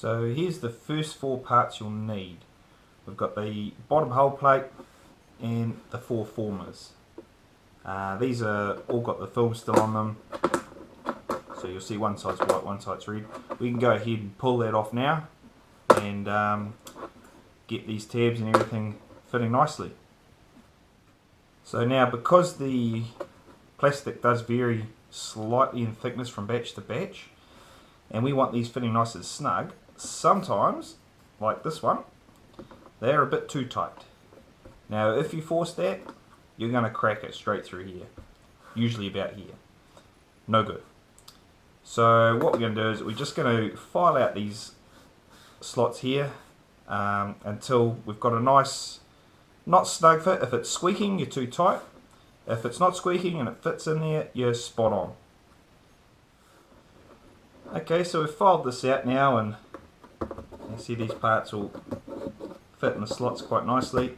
So here's the first four parts you'll need. We've got the bottom hull plate and the four formers. These are all got the film still on them, so you'll see one side's white, one side's red. We can go ahead and pull that off now and get these tabs and everything fitting nicely. So now, because the plastic does vary slightly in thickness from batch to batch, and we want these fitting nice and snug, sometimes, like this one, they're a bit too tight. Now if you force that, you're going to crack it straight through here, usually about here. No good. So what we're going to do is we're just going to file out these slots here until we've got a nice, not snug fit. If it's squeaking, you're too tight. If it's not squeaking and it fits in there, you're spot on. Okay, so we've filed this out now, and you see these parts all fit in the slots quite nicely.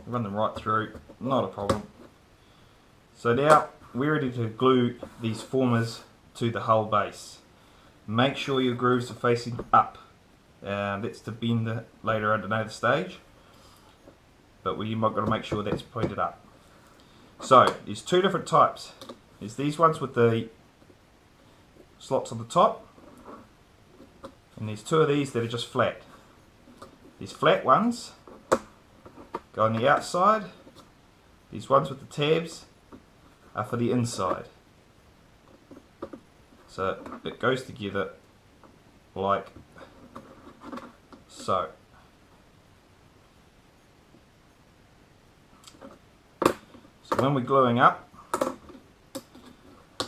Run them right through, not a problem. So now we're ready to glue these formers to the hull base. Make sure your grooves are facing up. That's to bend it later at another stage, but you might got to make sure that's pointed up. So there's two different types. There's these ones with the slots on the top, and there's two of these that are just flat. These flat ones go on the outside. These ones with the tabs are for the inside. So it goes together like so. So when we're gluing up,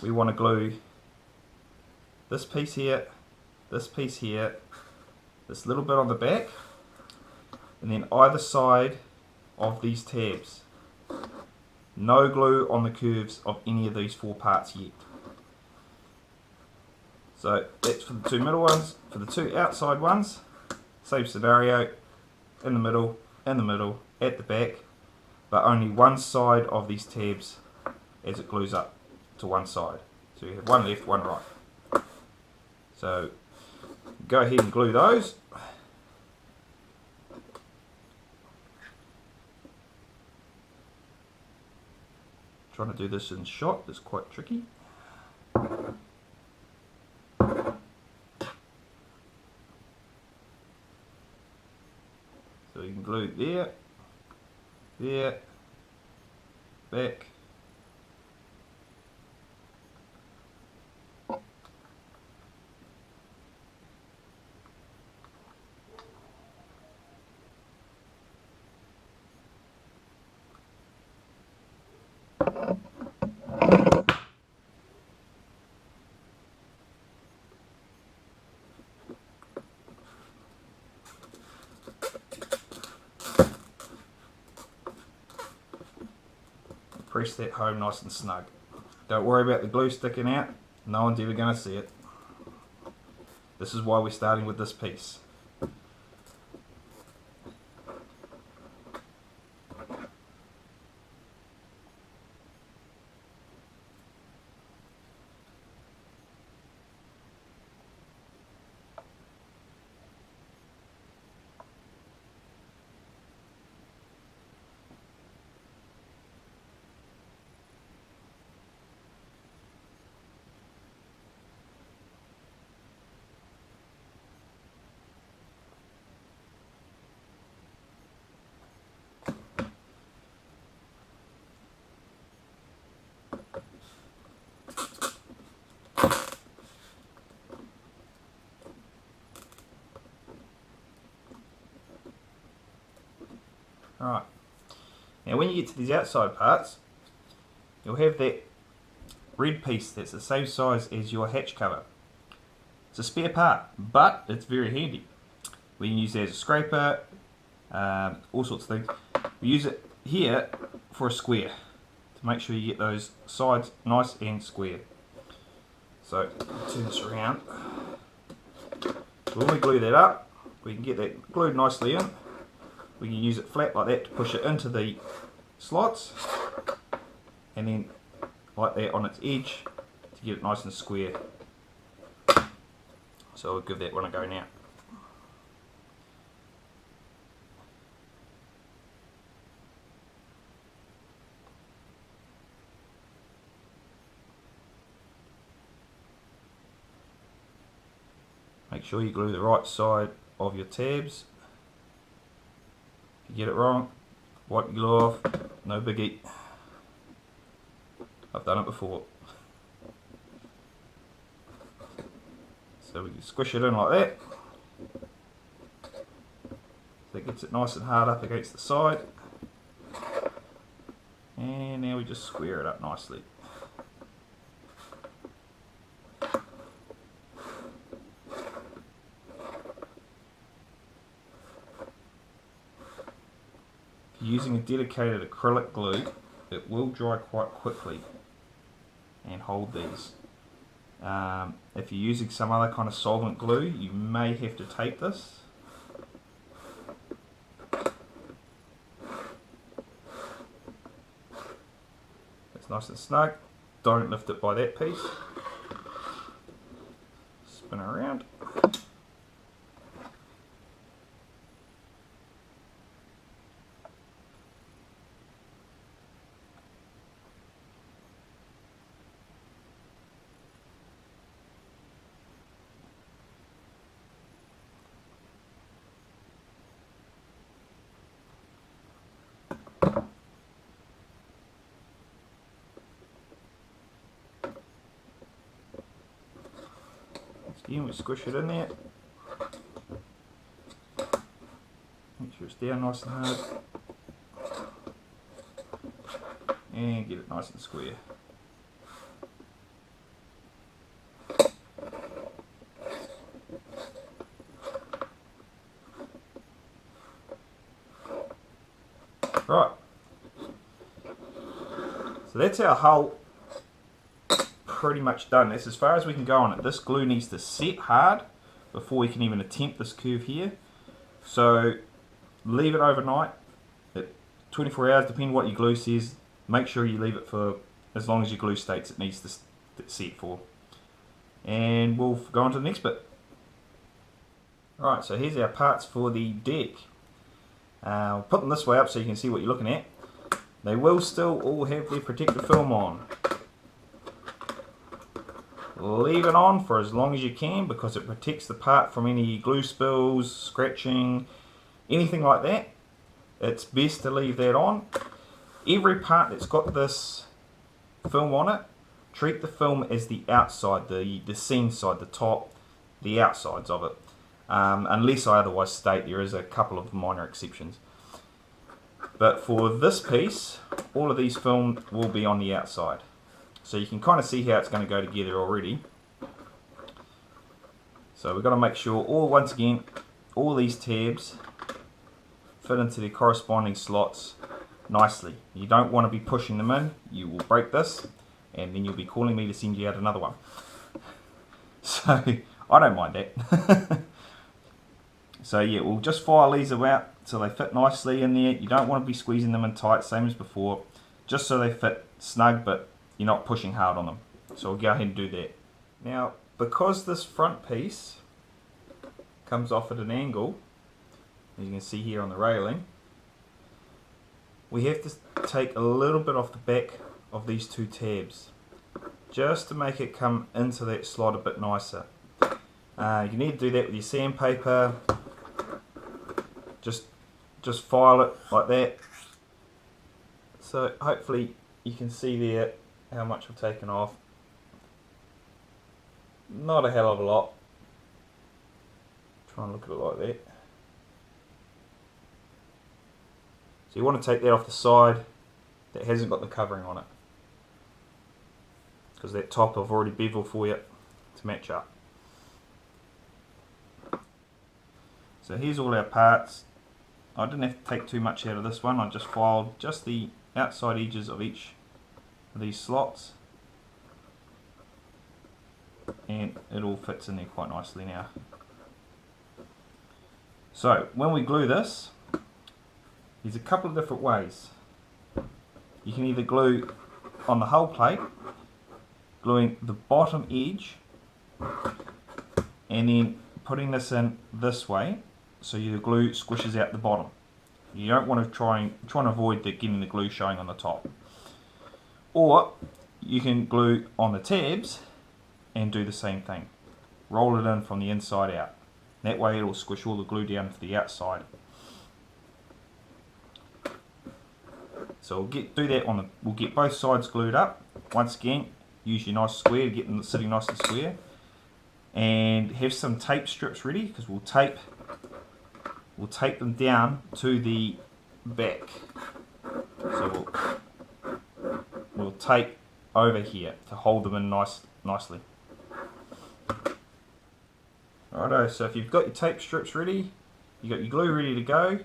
we want to glue this piece here, this little bit on the back, and then either side of these tabs. No glue on the curves of any of these four parts yet. So that's for the two middle ones. For the two outside ones, same scenario, in the middle, at the back, but only one side of these tabs as it glues up to one side. So you have one left, one right. So go ahead and glue those. Trying to do this in shot is quite tricky. So you can glue there, there, back, press that home nice and snug. Don't worry about the glue sticking out, no one's ever going to see it. This is why we're starting with this piece. Alright, now when you get to these outside parts, you'll have that red piece that's the same size as your hatch cover. It's a spare part, but it's very handy. We can use it as a scraper, all sorts of things. We use it here for a square, to make sure you get those sides nice and square. So, turn this around. When we glue that up, we can get that glued nicely in. We can use it flat like that to push it into the slots, and then like that on its edge to get it nice and square. So So I'll give that one a go now. Make sure you glue the right side of your tabs. If you get it wrong, wipe your glue off, no biggie. I've done it before. So we can squish it in like that. So it gets it nice and hard up against the side. And now we just square it up nicely. Using a dedicated acrylic glue, it will dry quite quickly and hold these. If you're using some other kind of solvent glue, you may have to tape this. It's nice and snug. Don't lift it by that piece. Spin around. Again, we squish it in there. Make sure it's down nice and hard. And get it nice and square. Right. So that's our hull pretty much done. That's as far as we can go on it. This glue needs to set hard before we can even attempt this curve here. So leave it overnight, at 24 hours, depending what your glue says. Make sure you leave it for as long as your glue states it needs to set for. And we'll go on to the next bit. Right, so here's our parts for the deck. I'll put them this way up so you can see what you're looking at. They will still all have their protective film on. Leave it on for as long as you can because it protects the part from any glue spills, scratching, anything like that. It's best to leave that on. Every part that's got this film on it, treat the film as the outside, the seam side, the top, the outsides of it. Unless I otherwise state, there is a couple of minor exceptions. But for this piece, all of these film will be on the outside. So you can kind of see how it's going to go together already. So we've got to make sure, once again, all these tabs fit into their corresponding slots nicely. You don't want to be pushing them in. You will break this and then you'll be calling me to send you out another one. So I don't mind that. So yeah, we'll just file these out so they fit nicely in there. You don't want to be squeezing them in tight, same as before, just so they fit snug but you're not pushing hard on them. So we'll go ahead and do that. Now, because this front piece comes off at an angle, as you can see here on the railing, we have to take a little bit off the back of these two tabs just to make it come into that slot a bit nicer. You need to do that with your sandpaper. Just file it like that. So hopefully you can see there how much I've taken off. Not a hell of a lot. Try and look at it like that. So you want to take that off the side that hasn't got the covering on it, because that top I've already beveled for you to match up. So here's all our parts. I didn't have to take too much out of this one. I just filed just the outside edges of each of these slots, and it all fits in there quite nicely now. So when we glue this, there's a couple of different ways. You can either glue on the hull plate, gluing the bottom edge and then putting this in this way so the glue squishes out the bottom. You don't want to try and avoid getting the glue showing on the top. Or you can glue on the tabs and do the same thing. Roll it in from the inside out. That way it will squish all the glue down to the outside. So we'll get both sides glued up. Once again, use your nice square to get them sitting nice and square. And have some tape strips ready, because we'll tape them down to the back. So we'll tape over here to hold them in nicely. Righto, so if you've got your tape strips ready, you've got your glue ready to go,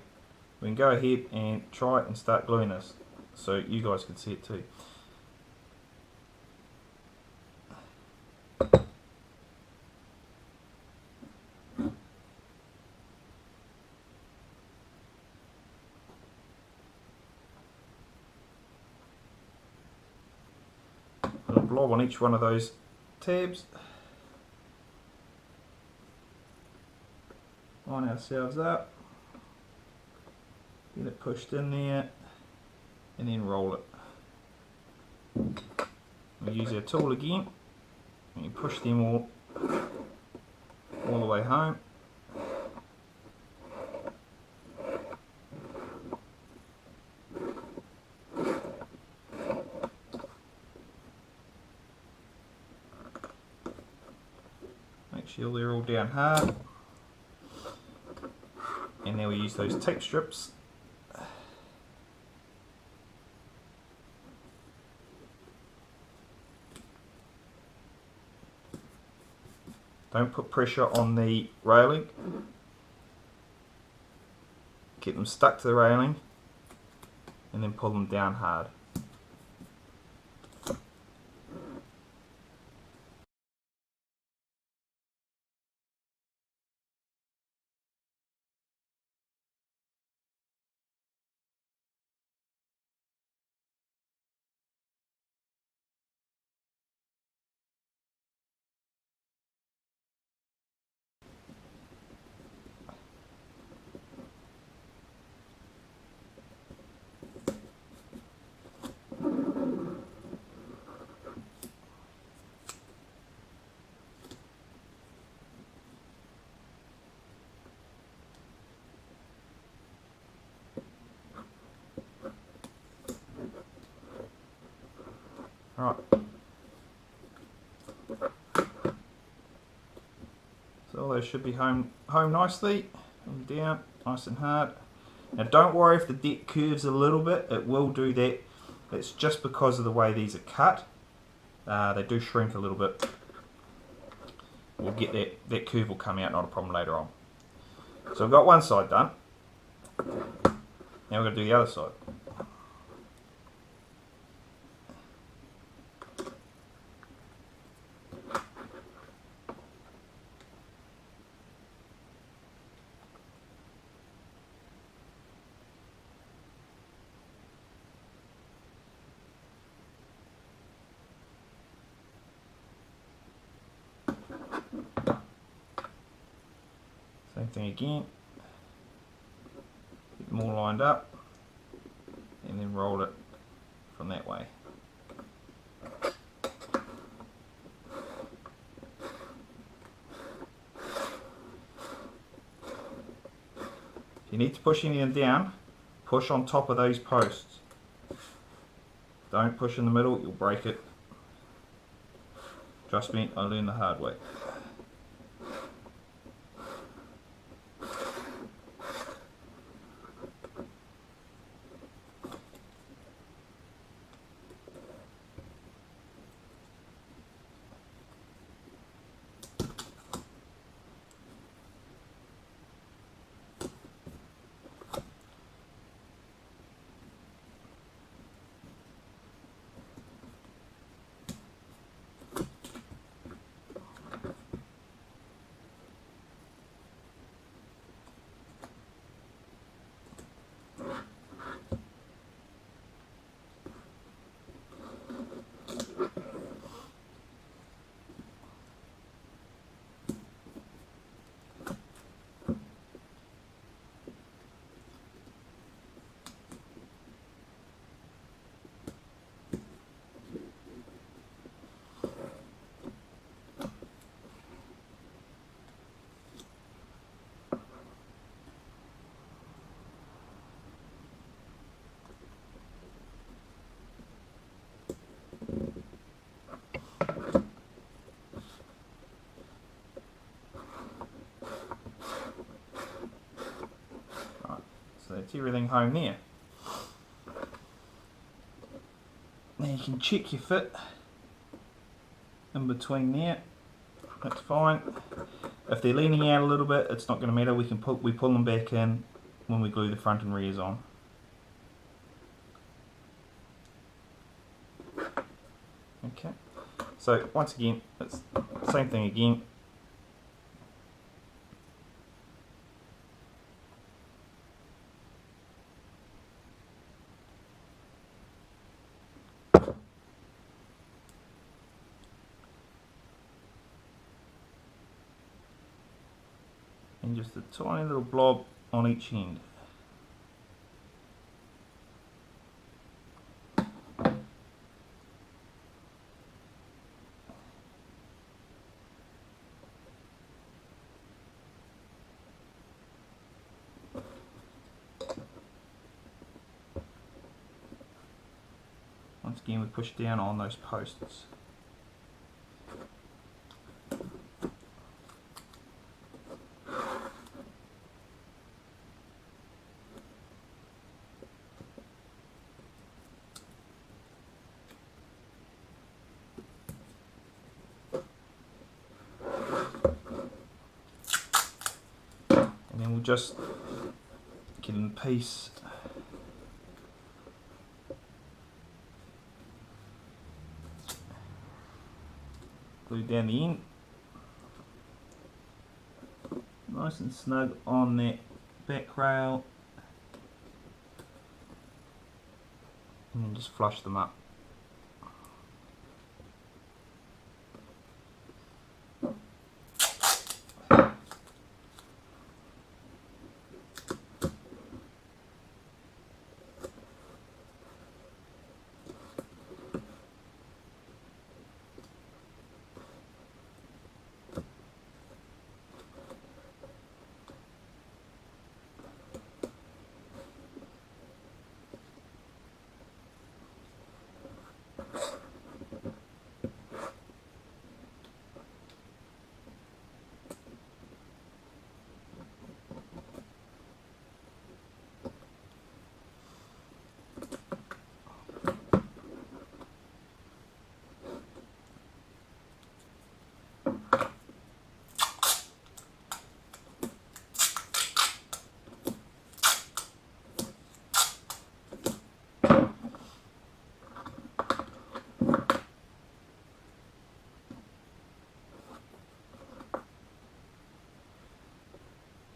we can go ahead and try it and start gluing this so you guys can see it too. Put a blob on each one of those tabs. Line ourselves up, get it pushed in there, and then roll it. We use our tool again, and you push them all the way home. Make sure they're all down hard. And now we use those tape strips. Don't put pressure on the railing. Get them stuck to the railing and then pull them down hard. Right. So all those should be home nicely, and down, nice and hard. Now don't worry if the deck curves a little bit, it will do that. It's just because of the way these are cut. They do shrink a little bit. We'll get that curve will come out, not a problem later on. So I've got one side done. Now we're going to do the other side. Same thing again. Get them all lined up and then roll it from that way. If you need to push anything down, push on top of those posts. Don't push in the middle, you'll break it. Trust me, I learned the hard way. That's everything home there. Now you can check your fit in between there. That's fine. If they're leaning out a little bit, it's not going to matter. We pull them back in when we glue the front and rears on. Okay. So once again, it's the same thing again. And just a tiny little blob on each end. Once again, we push down on those posts. And then we'll just get in piece. Glue down the end. Nice and snug on that back rail. And then just flush them up.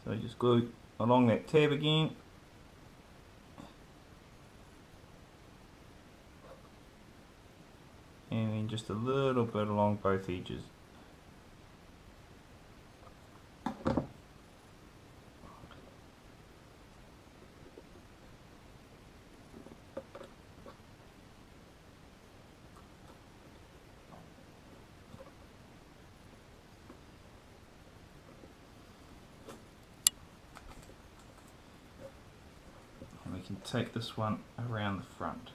So just glue along that tab again. And then just a little bit along both edges. We can take this one around the front.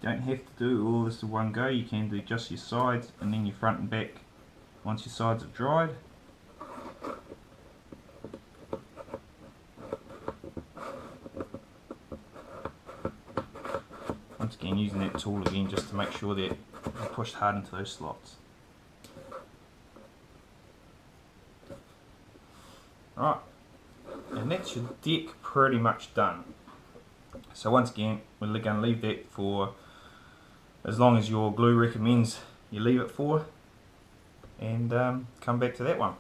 You don't have to do all this in one go. You can do just your sides and then your front and back once your sides have dried. Once again, using that tool again just to make sure that you're pushed hard into those slots. Alright, and that's your deck pretty much done. So once again, we're going to leave that for as long as your glue recommends you leave it for, and come back to that one.